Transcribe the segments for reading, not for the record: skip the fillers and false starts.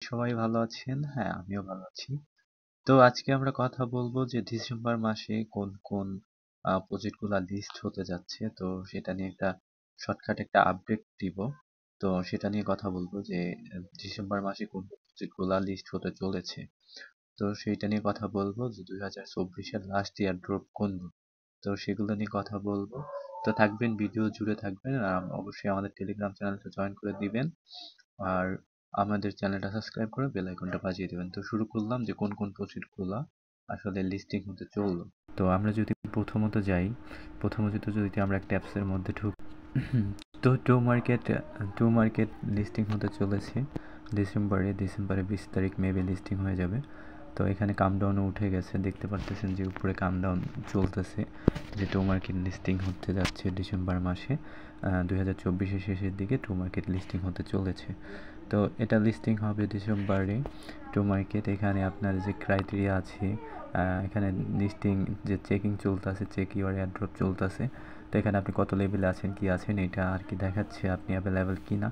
সবাই ভালো আছেন? হ্যাঁ, আমিও ভালো আছি। তো আজকে আমরা কথা বলবো যে ডিসেম্বর মাসে কোন কোন প্রজেক্ট গুলা লিস্ট হতে যাচ্ছে। তো সেটা নিয়ে একটা শর্টকাট একটা আপডেট দিব। তো সেটা নিয়ে কথা বলবো যে ডিসেম্বর মাসে কোন কোন প্রজেক্ট গুলা লিস্ট হতে চলেছে। তো সেইটা নিয়ে কথা বলবো যে 2024-এর লাস্ট ইয়ার ড্রপ কোনগুলো। তো সেগুলো নিয়ে কথা বলবো। তো থাকবেন, ভিডিও জুড়ে থাকবেন, আর অবশ্যই আমাদের টেলিগ্রাম চ্যানেলটা জয়েন করে দিবেন। আর আমাদের চ্যানেলটা সাবস্ক্রাইব করে বেল আইকনটা বাজিয়ে দেবেন। তো শুরু করলাম যে কোন কোন প্রজেক্টগুলো আসলে লিস্টিং হতে চললো। তো আমরা যদি প্রথমত যদি আমরা একটা অ্যাপসের মধ্যে তো টু মার্কেট লিস্টিং হতে চলেছে ডিসেম্বরে 20 তারিখ মেবি লিস্টিং হয়ে যাবে। তো এখানে কামডাউনও উঠে গেছে, দেখতে পারতেছেন যে উপরে কামডাউন চলতেছে, যে টু মার্কেট লিস্টিং হতে যাচ্ছে ডিসেম্বর মাসে। 2024-এর শেষের দিকে টু মার্কেট লিস্টিং হতে চলেছে। তো এটা লিস্টিং হবে ডিসেম্বরে। টু মার্কেট এখানে আপনার যে ক্রাইটেরিয়া আছে, এখানে লিস্টিং যে চেকিং চলতেছে, চেক ইউর এয়ারড্রপ চলতেছে। তো এখানে আপনি কত লেভেলে আছেন কি আছেন এটা আর কি দেখাচ্ছে, আপনি অ্যাভেলেবেল কিনা।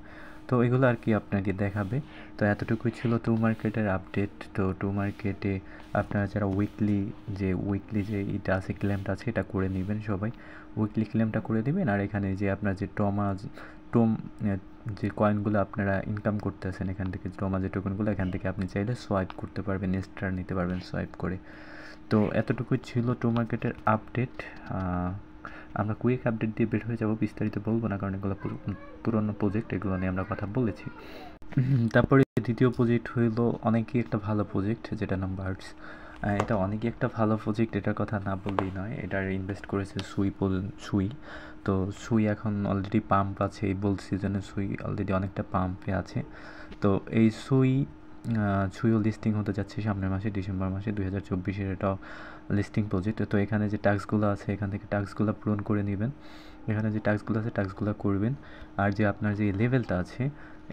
তো এগুলো আর কি আপনাকে দেখাবে। তো এতটুকুই ছিল টু মার্কেটের আপডেট। তো টু মার্কেটে আপনারা যারা উইকলি যে এটা আছে, ক্লেমটা আছে, এটা করে নেবেন সবাই। উইকলি ক্লেমটা করে দেবেন। আর এখানে যে আপনার যে টোম যে কয়েনগুলো আপনারা ইনকাম করতেছেন এখান থেকে, ট্রমা যে টোকেনগুলো, এখান থেকে আপনি চাইলে সোয়াইপ করতে পারবেন, স্টার নিতে পারবেন সোয়াইপ করে। তো এতটুকুই ছিল টু মার্কেটের আপডেট। আমরা কুইক আপডেট দিয়ে বের হয়ে যাব, বিস্তারিত বলবো না, কারণ এগুলো পুরনো প্রজেক্ট, এগুলো নিয়ে আমরা কথা বলেছি। তারপরে দ্বিতীয় প্রজেক্ট হইলো অনেকই একটা ভালো প্রজেক্ট, যেটা নাম বার্ডস। এটা অনেকই একটা ভালো প্রজেক্ট, এটার কথা না বললেই নয়। এটার ইনভেস্ট করেছে সুই। তো সুই এখন অলরেডি পাম্প আছে, এই বোল সিজনে সুই অলরেডি অনেকটা পাম্পে আছে। তো এই সুইও লিস্টিং হতে যাচ্ছে সামনের মাসে, ডিসেম্বর মাসে 2024-এর। এটাও লিস্টিং প্রজেক্ট। তো এখানে যে টাস্কগুলো আছে, এখান থেকে টাস্কগুলো পূরণ করে নেবেন। এখানে যে টাস্কগুলো আছে টাস্কগুলো করবেন। আর যে আপনার যে লেভেলটা আছে,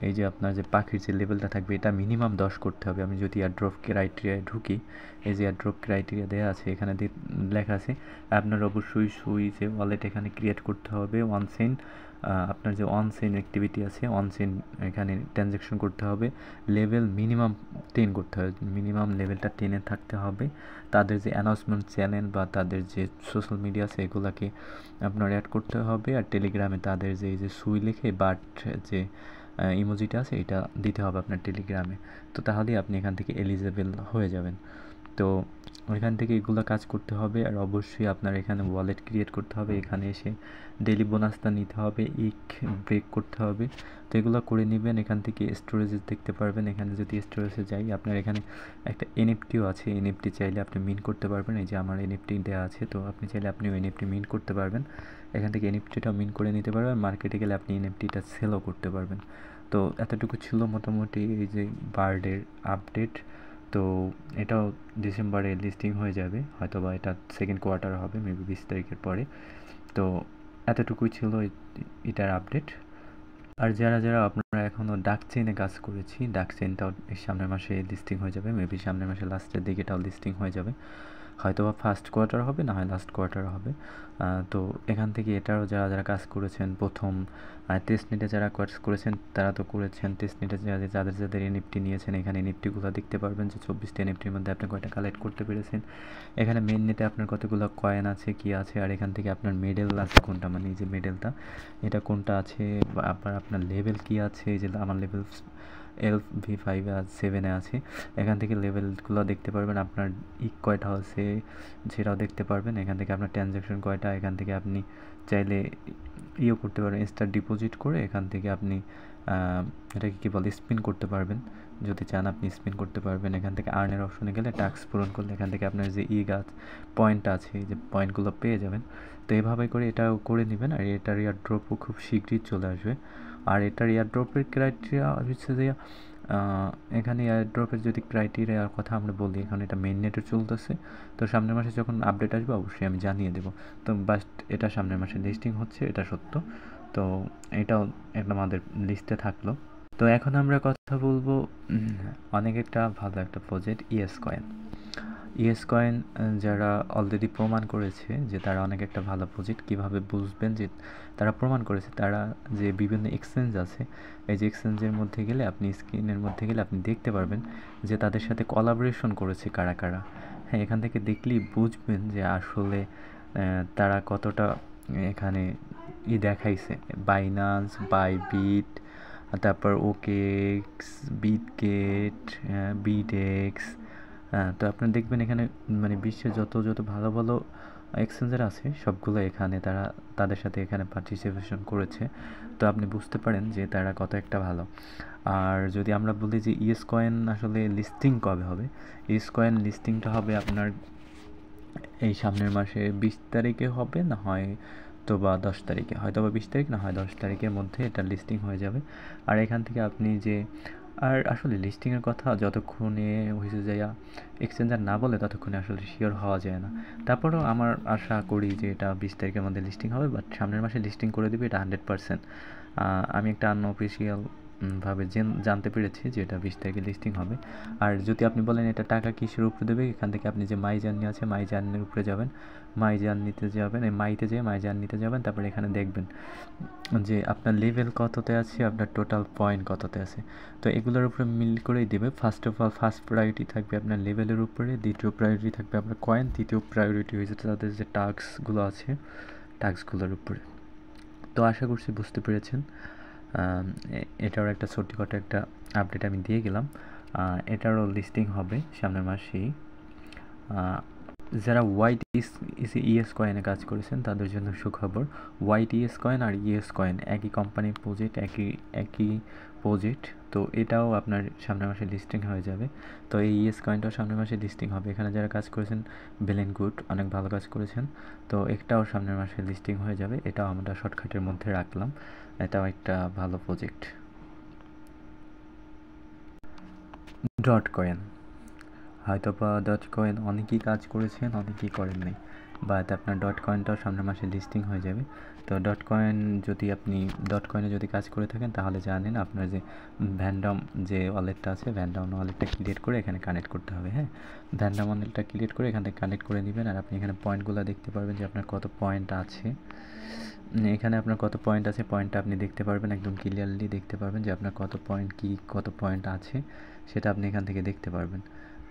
এই যে আপনার যে পাখির যে লেভেলটা থাকবে, এটা মিনিমাম 10 করতে হবে। আমি যদি এয়ারড্রপ ক্রাইটেরিয়ায় ঢুকি, এই যে এয়ারড্রপ ক্রাইটেরিয়া দেওয়া আছে, এখানে লেখা আছে আপনার অবশ্যই সুই যে ওয়ালেট এখানে ক্রিয়েট করতে হবে। আপনার যে ওয়ান সেন অ্যাক্টিভিটি আছে, ওয়ান সেন এখানে ট্রানজ্যাকশন করতে হবে। লেভেল মিনিমাম 10 করতে হবে, মিনিমাম লেভেলটা 10-এ থাকতে হবে। তাদের যে অ্যানাউন্সমেন্ট চ্যানেল বা তাদের যে সোশ্যাল মিডিয়া আছে, এগুলাকে আপনার অ্যাড করতে হবে। আর টেলিগ্রামে তাদের যে এই যে সুই লিখে বাট যে ইমোজিটা আছে, এটা দিতে হবে আপনার টেলিগ্রামে। তো তাহলেই আপনি এখান থেকে এলিজেবল হয়ে যাবেন। তো ওইখান থেকে এগুলো কাজ করতে হবে। আর অবশ্যই আপনার এখানে ওয়ালেট ক্রিয়েট করতে হবে, এখানে এসে ডেলি বোনাসটা নিতে হবে, ব্রেক করতে হবে। তো এগুলো করে নেবেন। এখান থেকে স্টোরেজে দেখতে পারবেন, এখানে যদি স্টোরেজে যাই, আপনার এখানে একটা এনএফটিও আছে, এনএফটি চাইলে আপনি মিন করতে পারবেন। এই যে আমার এনএফটি দেওয়া আছে, তো আপনি চাইলে আপনিও এনএফটি মিন করতে পারবেন। এখান থেকে এনএফটিটাও মিন করে নিতে পারবেন। মার্কেটে গেলে আপনি এনএফটিটা সেলও করতে পারবেন। তো এতটুকু ছিল মোটামুটি এই যে বার্ডের আপডেট। তো এটাও ডিসেম্বরে লিস্টিং হয়ে যাবে, হয়তো বা এটা সেকেন্ড কোয়ার্টার হবে মেবি 20 তারিখের পরে। তো এতটুকুই ছিল এটার আপডেট। আর যারা আপনারা এখনও ডাক চেইনে কাজ করেছি, ডাক চেইনটাও সামনের মাসে লিস্টিং হয়ে যাবে, মেবি সামনের মাসে লাস্টের দিকে এটাও লিস্টিং হয়ে যাবে। হয়তো বা ফার্স্ট কোয়ার্টার হবে, না হয় লাস্ট কোয়ার্টার হবে। তো এখান থেকে এটারও যারা কাজ করেছেন, প্রথম টেস্টনেটে যারা কাজ করেছেন তারা তো করেছেন। টেস্টনেটে যাদের এনএফটি নিয়েছেন, এখানে এনএফটিগুলো দেখতে পারবেন যে 24টা এনএফটির মধ্যে আপনি কয়টা কালেক্ট করতে পেরেছেন। এখানে মেন নেটে আপনার কতগুলো কয়েন আছে কি আছে, আর এখান থেকে আপনার মেডেল আছে কোনটা, মানে এই যে মেডেলটা, এটা কোনটা আছে, আপনার লেভেল কি আছে। এই যে আমার লেভেল LV5 আর 7-এ আছে। এখান থেকে লেভেলগুলো দেখতে পারবেন, আপনার কয়টা আছে সেটাও দেখতে পারবেন। এখান থেকে আপনার ট্রানজ্যাকশন কয়টা, এখান থেকে আপনি চাইলে করতে পারবেন, স্টার ডিপোজিট করে এখান থেকে আপনি এটাকে কী বলে, স্পিন করতে পারবেন। যদি চান আপনি স্পিন করতে পারবেন। এখান থেকে আর্নের অপশনে গেলে টাস্ক পূরণ করলে এখান থেকে আপনার যে গাছ পয়েন্ট আছে, এই যে পয়েন্টগুলো পেয়ে যাবেন। তো এভাবে করে এটাও করে নেবেন। আর এটার এয়ারড্রপও খুব শীঘ্রই চলে আসবে। আর এটার এয়ারড্রপের ক্রাইটেরিয়া হচ্ছে যে এখানে এয়ারড্রপের যদি ক্রাইটেরিয়ার কথা আমরা বলি, এখন এটা মেইন নেটে চলতেছে। তো সামনের মাসে যখন আপডেট আসবে অবশ্যই আমি জানিয়ে দেবো। তো বাস্ট এটা সামনের মাসে লিস্টিং হচ্ছে, এটা সত্য। তো এটাও একটা আমাদের লিস্টে থাকলো। তো এখন আমরা কথা বলবো অনেক একটা ভালো একটা project, ES coin. Yes coin যারা অলরেডি প্রমাণ করেছে যে তারা অনেক একটা ভালো প্রজেক্ট, কীভাবে বুঝবেন যে তারা প্রমাণ করেছে? তারা যে বিভিন্ন এক্সচেঞ্জ আছে, এই যে এক্সচেঞ্জের মধ্যে গেলে আপনি স্ক্রিনের মধ্যে গেলে আপনি দেখতে পারবেন যে তাদের সাথে কোলাবোরেশন করেছে কারা কারা। হ্যাঁ, এখান থেকে দেখলেই বুঝবেন যে আসলে তারা কতটা এখানে দেখাইছে। বাইনান্স, বাইবিট, তারপর ওকেএক্স, বিটগেট, বিটেক্স। হ্যাঁ, তো আপনারা দেখবেন এখানে মানে বিশ্বের যত যত ভালো ভালো এক্সচেঞ্জার আছে সবগুলো এখানে তাদের সাথে এখানে পার্টিসিপেশন করেছে। তো আপনি বুঝতে পারেন যে তারা কত একটা ভালো। আর যদি আমরা বলি যে ইয়েস কয়েন আসলে লিস্টিং কবে হবে, ইয়েস কয়েন লিস্টিংটা হবে আপনার এই সামনের মাসে 20 তারিখে হবে, না হয় তো বা 10 তারিখে, হয়তো বা 20 তারিখ না হয় 10 তারিখের মধ্যে এটা লিস্টিং হয়ে যাবে। আর এখান থেকে আপনি যে আর আসলে লিস্টিংয়ের কথা যতক্ষণে হয়েছে যাইয়া এক্সচেঞ্জার না বলে ততক্ষণে আসলে শিওর হওয়া যায় না। তারপরেও আমার আশা করি যে এটা 20 তারিখের মধ্যে লিস্টিং হবে, বাট সামনের মাসে লিস্টিং করে দেবে এটা 100%। আমি একটা আনঅফিসিয়াল ভাবে জানতে পেরেছি যে এটা 20 তারিখে লিস্টিং হবে। আর যদি আপনি বলেন এটা টাকা কিসের উপরে দেবে, এখান থেকে আপনি যে মাই জার্নি আছে মাই জার্নির উপরে যাবেন, মাই জার্নিতে যাবেন, এই মাইতে যেয়ে মাই জার্নিতে যাবেন, তারপরে এখানে দেখবেন যে আপনার লেভেল কততে আছে, আপনার টোটাল পয়েন্ট কততে আছে। তো এগুলোর উপরে মিল করেই দেবে। First of all first priority থাকবে আপনার লেভেলের উপরে, দ্বিতীয় প্রায়োরিটি থাকবে আপনার কয়েন, তৃতীয় প্রায়োরিটি হয়েছে তাদের যে টাস্কগুলো আছে টাস্কগুলোর উপরে। তো আশা করছি বুঝতে পেরেছেন। এটারও একটা ছোট্টখাটো একটা আপডেট আমি দিয়ে গেলাম। এটারও লিস্টিং হবে সামনের মাসেই। যারা হোয়াইট ইএস কয়েনে কাজ করেছেন তাদের জন্য সুখবর। হোয়াইট ইএস কয়েন আর ইএস কয়েন একই কোম্পানির প্রজেক্ট, একই প্রজেক্ট। তো এটাও আপনার সামনের মাসে লিস্টিং হয়ে যাবে। তো এই ইএস কয়েনটাও সামনের মাসে লিস্টিং হবে। এখানে যারা কাজ করেছেন বেলেন গুড অনেক ভালো কাজ করেছেন। তো এটাও সামনের মাসে লিস্টিং হয়ে যাবে। এটাও আমরা শর্টকাটের মধ্যে রাখলাম। এটাও একটা ভালো প্রজেক্ট। ডট কয়েন, হয়তো বা ডট কয়েন অনেকেই কাজ করেছেন, অনেকেই করেন নাই, বাট আপনার ডট কয়েনটাও সামনের মাসে লিস্টিং হয়ে যাবে। তো ডট কয়েন যদি আপনি ডট কয়েনে যদি কাজ করে থাকেন তাহলে জানেন আপনার যে ভ্যান্ডম যে ওয়ালেটটা আছে, ভ্যান্ডম ওয়ালেটটা ক্রিয়েট করে এখানে কানেক্ট করতে হবে। হ্যাঁ, ভ্যান্ডম ওয়ালেটটা ক্রিয়েট করে এখান থেকে কানেক্ট করে নেবেন। আর আপনি এখানে পয়েন্টগুলো দেখতে পারবেন যে আপনার কত পয়েন্ট আছে। এখানে আপনার কত পয়েন্ট আছে, পয়েন্টটা আপনি দেখতে পারবেন, একদম ক্লিয়ারলি দেখতে পারবেন যে আপনার কত পয়েন্ট কত পয়েন্ট আছে সেটা আপনি এখান থেকে দেখতে পারবেন।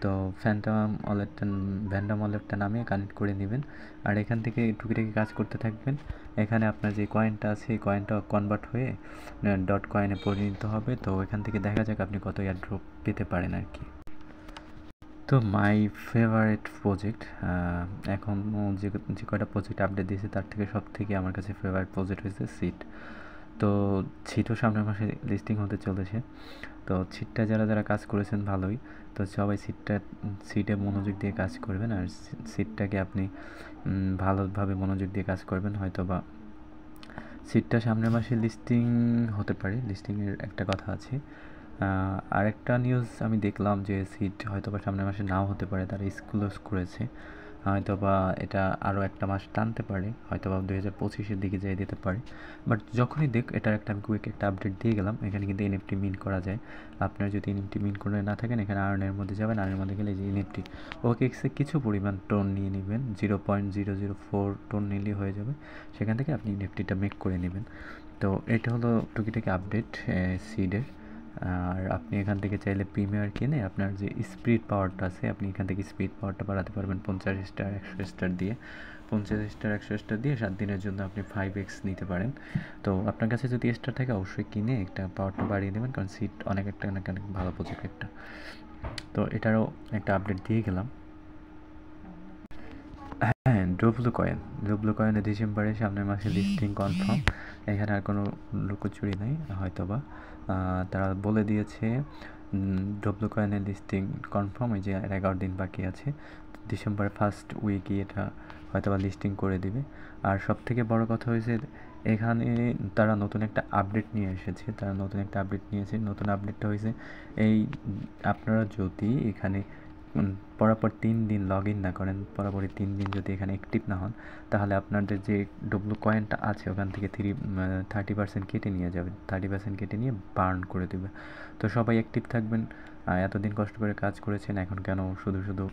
তো ভ্যান্ডম ওয়ালেটটা নামিয়ে কানেক্ট করে নেবেন। আর এখান থেকে টুকিটাকি কাজ করতে থাকবেন। এখানে আপনার যে কয়েনটা আছে এই কয়েনটা কনভার্ট হয়ে ডট কয়েনে পরিণত হবে। তো এখান থেকে দেখা যাক আপনি কত এয়ারড্রপ পেতে পারেন আর কি। তো মাই ফেভারিট প্রজেক্ট, এখন যে কয়টা প্রজেক্ট আপডেট দিয়েছে তার থেকে সব থেকে আমার কাছে ফেভারিট প্রজেক্ট হয়েছে সিট। তো সিটও সামনের মাসে লিস্টিং হতে চলেছে। তো সিটটা যারা যারা কাজ করেছেন ভালোই, তো সবাই সিটে মনোযোগ দিয়ে কাজ করবেন। আর সিটটাকে আপনি ভালোভাবে মনোযোগ দিয়ে কাজ করবেন। হয়তো বা সিটটা সামনের মাসে লিস্টিং হতে পারে, লিস্টিংয়ের একটা কথা আছে। আরেকটা নিউজ আমি দেখলাম যে সিট হয়তো বা সামনের মাসে নাও হতে পারে, তারা ক্লোজ করেছে। হয়তো বা এটা আরও একটা মাস টানতে পারে, হয়তো বা 2025-এর দিকে যেয়ে দিতে পারে। বাট যখনই এটার একটা আমি কুইক একটা আপডেট দিয়ে গেলাম। এখানে কিন্তু এনএফটি মিন করা যায়। আপনার যদি এনএফটি মিন করে না থাকেন এখানে আর্নের মধ্যে যাবেন, আর্নের মধ্যে গেলে যে এনএফটি ওকেএক্সে কিছু পরিমাণ টোন নিয়ে নেবেন, 0.004 টোন নিলেই হয়ে যাবে। সেখান থেকে আপনি এনএফটিটা মেক করে নেবেন। তো এটা হলো টুকিটাকি আপডেট সিডের। আর আপনি এখান থেকে চাইলে প্রিমিয়ার কিনে আপনার যে স্পিড পাওয়ারটা আছে আপনি এখান থেকে স্পিড পাওয়ারটা বাড়াতে পারবেন 50 স্টার 100 স্টার দিয়ে। 50 স্টার 100 স্টার দিয়ে 7 দিনের জন্য আপনি 5x নিতে পারেন। তো আপনার কাছে যদি স্টার থাকে অবশ্যই কিনে একটা পাওয়ারটা বাড়িয়ে দেবেন, কারণ সিট অনেক ভালো প্রজেক্ট একটা। তো এটারও একটা আপডেট দিয়ে গেলাম। হ্যাঁ, ডব্লু কয়েনে ডিসেম্বরে সামনের মাসে লিস্টিং কনফার্ম। এখানে আর কোনো লুকোচুরি নেই। হয়তোবা তারা বলে দিয়েছে ডব্লু কয়েনের লিস্টিং কনফার্ম, এই যে 11 দিন বাকি আছে। ডিসেম্বরের ফার্স্ট উইকই এটা হয়তোবা লিস্টিং করে দিবে। আর সব থেকে বড় কথা হয়েছে এখানে তারা নতুন একটা আপডেট নিয়ে এসেছে। নতুন আপডেটটা হয়েছে এই, আপনারা যদি এখানে পরপর 3 দিন লগ ইন না করেন, পরপরই 3 দিন যদি এখানে অ্যাক্টিভ না হন, তাহলে আপনাদের যে ডব্লু কয়েনটা আছে ওখান থেকে 30% কেটে নিয়ে যাবে, 30% কেটে নিয়ে বার্ন করে দেবে। তো সবাই অ্যাক্টিভ থাকবেন, এতদিন কষ্ট করে কাজ করেছেন, এখন কেন শুধু শুধু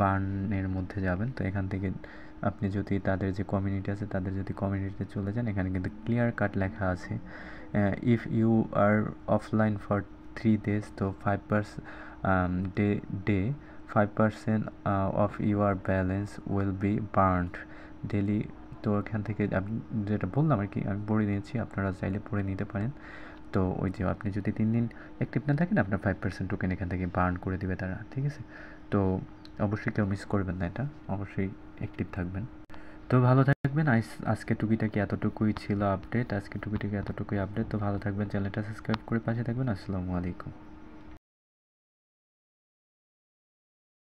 বার্নের মধ্যে যাবেন? তো এখান থেকে আপনি যদি তাদের যে কমিউনিটি আছে তাদের যদি কমিউনিটিতে চলে যান, এখানে কিন্তু ক্লিয়ার কাট লেখা আছে, if you are offline for 3 days তো 5% of your balance will be burned daily. তো এখান থেকে আমি যেটা বললাম আর কি, আমি পড়ে নিয়েছি, আপনারা চাইলে পড়ে নিতে পারেন। তো ওই যে আপনি যদি 3 দিন অ্যাক্টিভ না থাকেন, আপনার 5% টোকেন এখান থেকে বার্ন করে দেবে তারা, ঠিক আছে? তো অবশ্যই কেউ মিস করবেন না, এটা অবশ্যই অ্যাক্টিভ থাকবেন। তো ভালো থাকবেন। আজকে টুকিটাকি এতটুকুই ছিল আপডেট, তো ভালো থাকবেন, চ্যানেলটা সাবস্ক্রাইব করে পাশে থাকবেন। আসসালামু আলাইকুম।